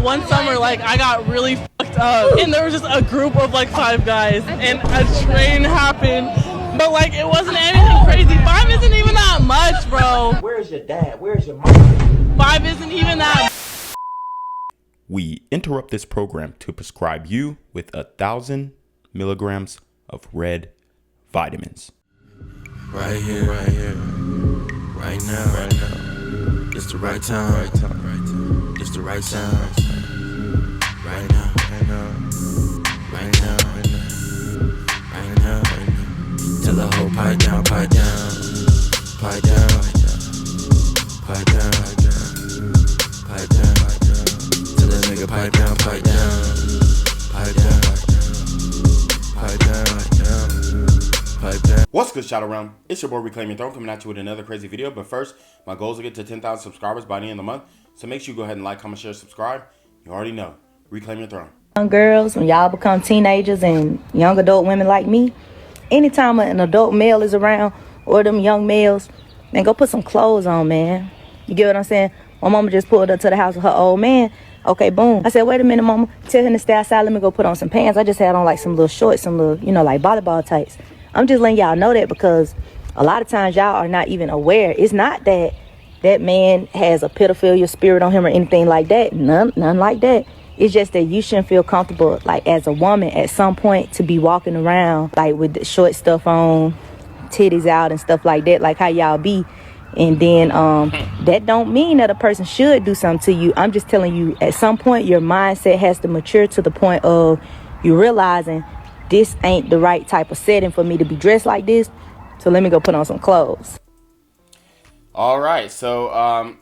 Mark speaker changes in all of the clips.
Speaker 1: one summer, like, I got really fucked up, and there was just a group of, like, 5 guys, and a train happened, but, like, it wasn't anything crazy. 5 isn't even that much, bro.
Speaker 2: Where's your dad? Where's your mom?
Speaker 1: 5 isn't even that.
Speaker 3: We interrupt this program to prescribe you with 1,000 milligrams of red vitamins.
Speaker 4: Right here, right now, it's the right time, it's the right sound, right now, right now, till the whole pipe down, pipe down, pipe down, pipe down, pipe down, till the nigga pipe down, pipe down, pipe down, pipe down, pipe down.
Speaker 3: What's good, Shadow Realm? It's your boy Reclaim Your Throne coming at you with another crazy video. But first, my goal is to get to 10,000 subscribers by the end of the month. So make sure you go ahead and like, comment, share, subscribe. You already know. Reclaim Your Throne.
Speaker 5: Young girls, when y'all become teenagers and young adult women like me, anytime an adult male is around or them young males, man, go put some clothes on, man. You get what I'm saying? My mama just pulled up to the house with her old man. Okay, boom. I said, wait a minute, mama. Tell him to stay outside. Let me go put on some pants. I just had on like some little shorts, some little, you know, like volleyball tights. I'm just letting y'all know that because a lot of times y'all are not even aware. It's not that that man has a pedophilia spirit on him or anything like that. None like that. It's just that you shouldn't feel comfortable, like as a woman at some point, to be walking around like with the short stuff on, titties out and stuff like that, like how y'all be. And then that don't mean that a person should do something to you. I'm just telling you, at some point your mindset has to mature to the point of you realizing this ain't the right type of setting for me to be dressed like this. So let me go put on some clothes.
Speaker 3: All right. So,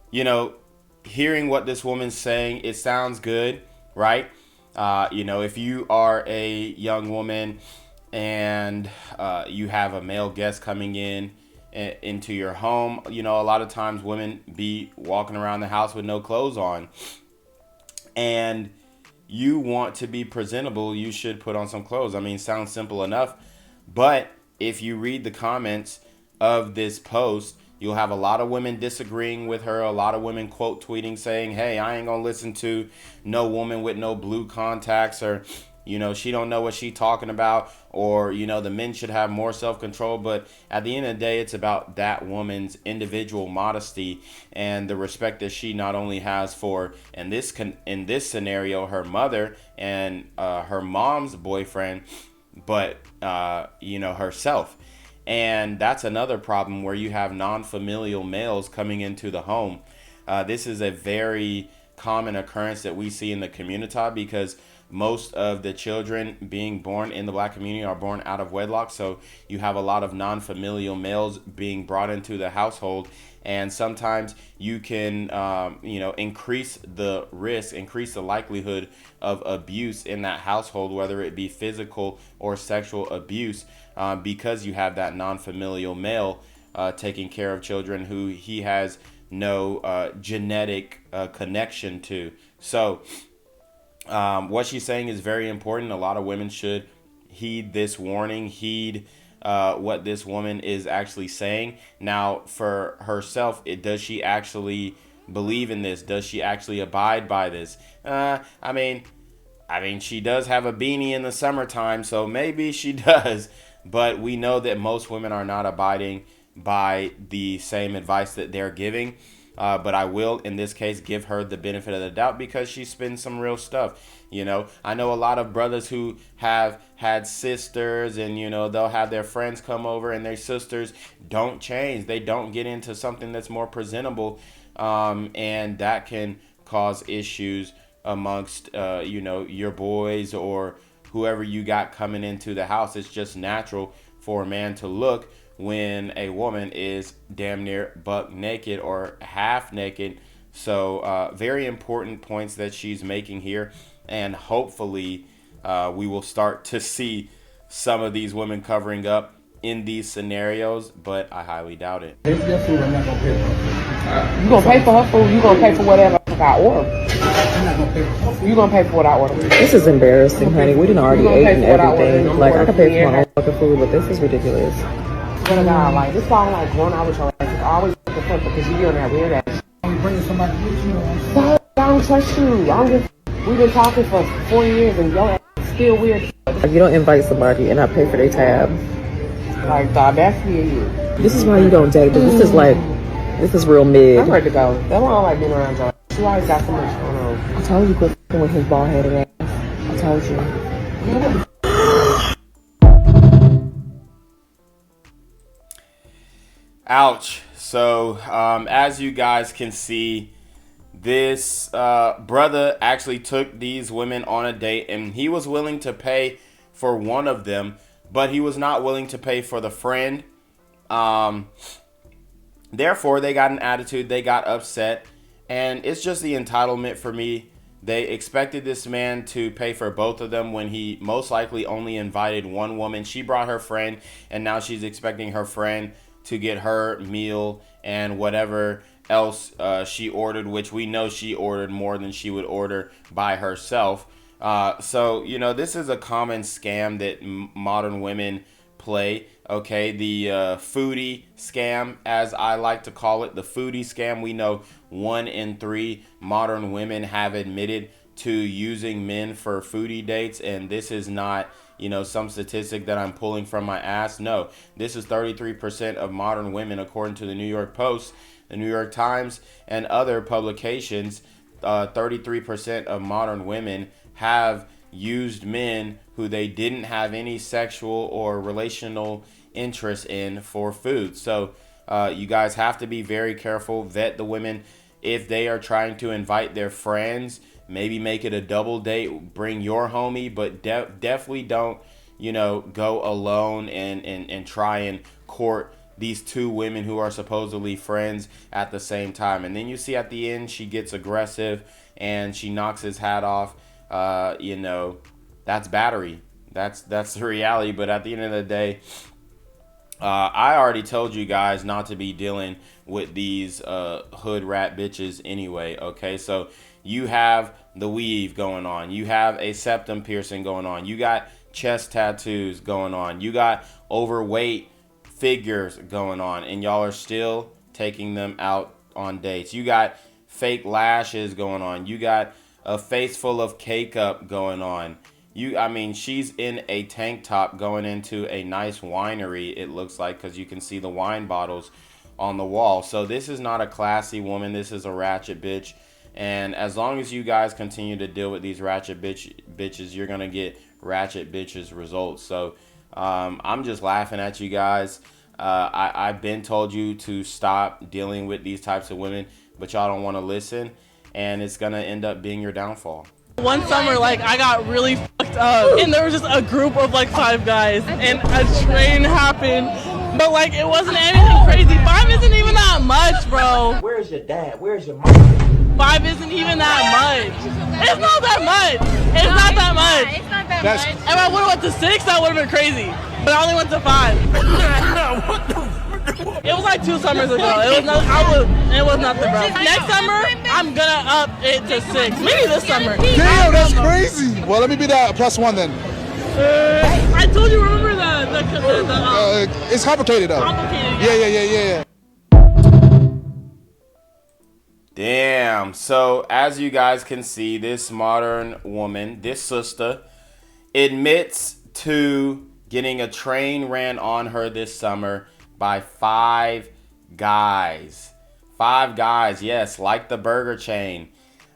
Speaker 3: you know, hearing what this woman's saying, it sounds good, right? You know, if you are a young woman and you have a male guest coming into your home, you know, a lot of times women be walking around the house with no clothes on, and you want to be presentable, you should put on some clothes. I mean, sounds simple enough, but if you read the comments of this post, you'll have a lot of women disagreeing with her, a lot of women quote tweeting saying, hey, I ain't gonna listen to no woman with no blue contacts, or, you know, she don't know what she talking about, or, you know, the men should have more self-control. But at the end of the day, it's about that woman's individual modesty and the respect that she not only has for, in this scenario, her mother and her mom's boyfriend, but, you know, herself. And that's another problem where you have non-familial males coming into the home. This is a very common occurrence that we see in the community because most of the children being born in the black community are born out of wedlock. So you have a lot of non-familial males being brought into the household. And sometimes you can, you know, increase the risk, increase the likelihood of abuse in that household, whether it be physical or sexual abuse, because you have that non-familial male taking care of children who he has no genetic connection to. So what she's saying is very important. A lot of women should heed this warning, heed what this woman is actually saying. Now, for herself, does she actually believe in this? Does she actually abide by this? I mean, she does have a beanie in the summertime, so maybe she does. But we know that most women are not abiding by the same advice that they're giving. But I will, in this case, give her the benefit of the doubt because she spins some real stuff. You know, I know a lot of brothers who have had sisters, and, you know, they'll have their friends come over and their sisters don't change. They don't get into something that's more presentable. And that can cause issues amongst, you know, your boys or whoever you got coming into the house. It's just natural for a man to look when a woman is damn near buck naked or half naked. So very important points that she's making here, and hopefully we will start to see some of these women covering up in these scenarios, but I highly doubt it.
Speaker 6: You gonna pay for her food, you gonna pay for whatever I order. You gonna pay for what I order.
Speaker 7: This is embarrassing, honey. We done already ate and everything. Like, I can pay for my own fucking food, but this is ridiculous.
Speaker 6: What God, like, this song like going out with your ass. It's always looking for because you be on that weird ass.
Speaker 8: Bringing somebody with you.
Speaker 6: So, God, I don't trust you. I don't give. We've been talking for 4 years and your ass is still weird.
Speaker 7: Like, you don't invite somebody and I pay for their tab.
Speaker 6: Like, the audacity of you.
Speaker 7: This is why you don't date, but this is like, this is real mid.
Speaker 6: I'm ready to go. That's why I don't like being around y'all. You always got so much going on.
Speaker 7: I told you quit f***ing with his bald-headed ass. I told you.
Speaker 3: Ouch. So, as you guys can see, this brother actually took these women on a date, and he was willing to pay for one of them, but he was not willing to pay for the friend. Therefore, they got an attitude. They got upset, and it's just the entitlement for me. They expected this man to pay for both of them when he most likely only invited one woman. She brought her friend, and now she's expecting her friend to get her meal and whatever else she ordered, which we know she ordered more than she would order by herself. So, you know, this is a common scam that modern women play. Okay, the foodie scam, as I like to call it, the foodie scam. We know 1 in 3 modern women have admitted to using men for foodie dates, and this is not, you know, some statistic that I'm pulling from my ass. No, this is 33% of modern women, according to the New York Post, the New York Times, and other publications. 33% of modern women have used men who they didn't have any sexual or relational interest in for food. So you guys have to be very careful. Vet the women. If they are trying to invite their friends, maybe make it a double date. Bring your homie, but definitely don't, you know, go alone and try and court these 2 women who are supposedly friends at the same time. And then you see at the end, she gets aggressive and she knocks his hat off. You know, that's battery. That's the reality. But at the end of the day, I already told you guys not to be dealing with these hood rat bitches anyway. Okay, so you have the weave going on. You have a septum piercing going on. You got chest tattoos going on. You got overweight figures going on, and y'all are still taking them out on dates. You got fake lashes going on. You got a face full of cake-up going on. I mean, she's in a tank top going into a nice winery, it looks like, because you can see the wine bottles on the wall. So this is not a classy woman. This is a ratchet bitch. And as long as you guys continue to deal with these ratchet bitches, you're going to get ratchet bitches results. So I'm just laughing at you guys. I've been told you to stop dealing with these types of women, but y'all don't want to listen. And it's going to end up being your downfall.
Speaker 1: One summer, like, I got really fucked up, and there was just a group of like 5 guys, and a train happened, but like it wasn't anything crazy. 5 isn't even that much, bro.
Speaker 2: Where's your dad? Where's your mom?
Speaker 1: 5 isn't even that much. It's not that much. It's not that much.
Speaker 8: It's not that much.
Speaker 1: If I would have went to 6, that would have been crazy. But I only went to 5. It was like 2 summers ago. It was nothing, bro. Next summer, I'm gonna up it to 6. Maybe this summer.
Speaker 9: Damn, that's crazy. Well, let me be that +1 then.
Speaker 1: I told you, remember
Speaker 9: It's complicated though.
Speaker 1: complicated.
Speaker 9: Yeah.
Speaker 3: Damn. So as you guys can see, this modern woman, this sister, admits to getting a train ran on her this summer by 5 guys. 5 guys, yes, like the burger chain.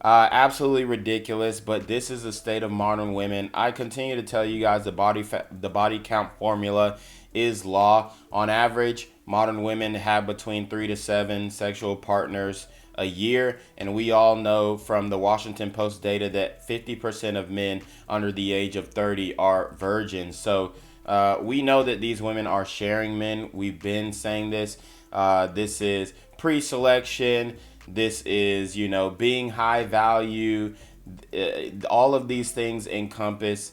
Speaker 3: Absolutely ridiculous, but this is the state of modern women. I continue to tell you guys the body count formula is law. On average, modern women have between 3 to 7 sexual partners a year, and we all know from the Washington Post data that 50% of men under the age of 30 are virgins. So we know that these women are sharing men. We've been saying this. This is pre-selection. This is, you know, being high value. All of these things encompass.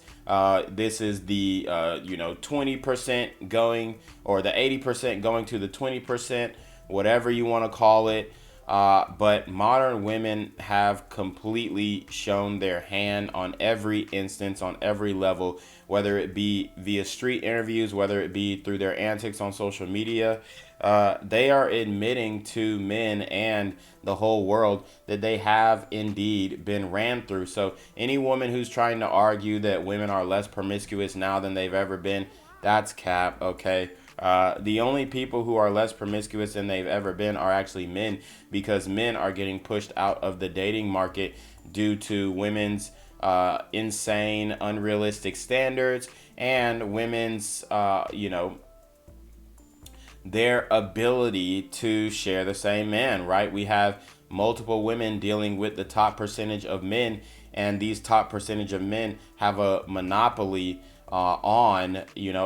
Speaker 3: This is the, 20% going, or the 80% going to the 20%, whatever you want to call it. But modern women have completely shown their hand on every instance, on every level, whether it be via street interviews, whether it be through their antics on social media. they are admitting to men and the whole world that they have indeed been ran through. So any woman who's trying to argue that women are less promiscuous now than they've ever been, that's cap, okay? The only people who are less promiscuous than they've ever been are actually men, because men are getting pushed out of the dating market due to women's insane, unrealistic standards and women's, their ability to share the same man, right? We have multiple women dealing with the top percentage of men, and these top percentage of men have a monopoly on,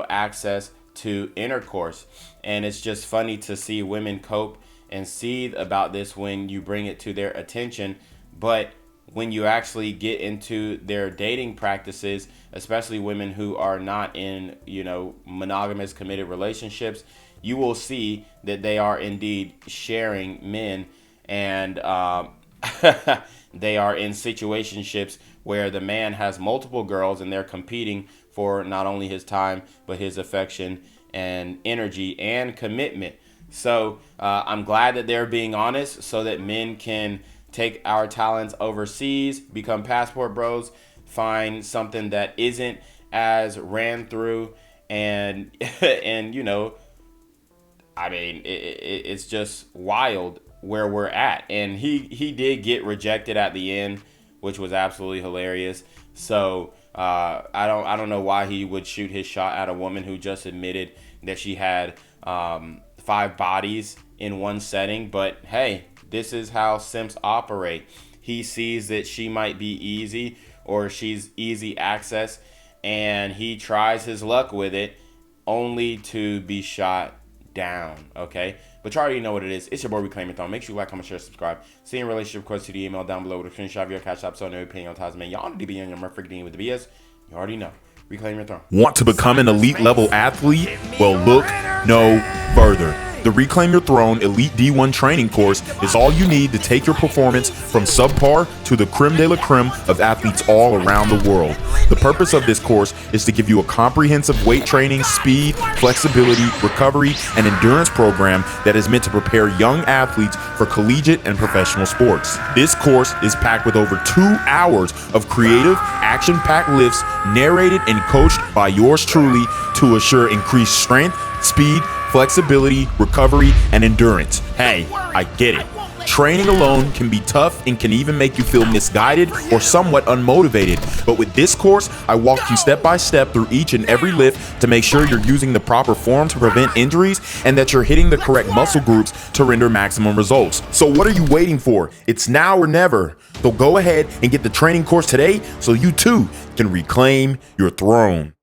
Speaker 3: access to intercourse. And it's just funny to see women cope and seethe about this when you bring it to their attention. But when you actually get into their dating practices, especially women who are not in, monogamous committed relationships, you will see that they are indeed sharing men, and they are in situationships where the man has multiple girls and they're competing for not only his time, but his affection and energy and commitment. So I'm glad that they're being honest so that men can take our talents overseas, become passport bros, find something that isn't as ran through, and it's just wild where we're at. And he did get rejected at the end, which was absolutely hilarious. So I don't know why he would shoot his shot at a woman who just admitted that she had 5 bodies in one setting. But hey, this is how simps operate. He sees that she might be easy, or she's easy access, and he tries his luck with it only to be shot down, okay? But you already know what it is. It's your boy Reclaim Your Throne. Make sure you like, comment, share, subscribe. See in relationship request to the email down below with a screenshot of your CashApp, so no opinion on ties, man. Y'all need to be on your motherfucking with the BS. You already know. Reclaim Your Throne.
Speaker 8: Want to become an elite level athlete? Well, look no further. The Reclaim Your Throne Elite D1 training course is all you need to take your performance from subpar to the creme de la creme of athletes all around the world. The purpose of this course is to give you a comprehensive weight training, speed, flexibility, recovery, and endurance program that is meant to prepare young athletes for collegiate and professional sports. This course is packed with over 2 hours of creative, action-packed lifts narrated and coached by yours truly to assure increased strength, speed, flexibility, recovery, and endurance. Hey, I get it. Training alone can be tough and can even make you feel misguided or somewhat unmotivated. But with this course, I walk you step by step through each and every lift to make sure you're using the proper form to prevent injuries and that you're hitting the correct muscle groups to render maximum results. So what are you waiting for? It's now or never. So go ahead and get the training course today so you too can reclaim your throne.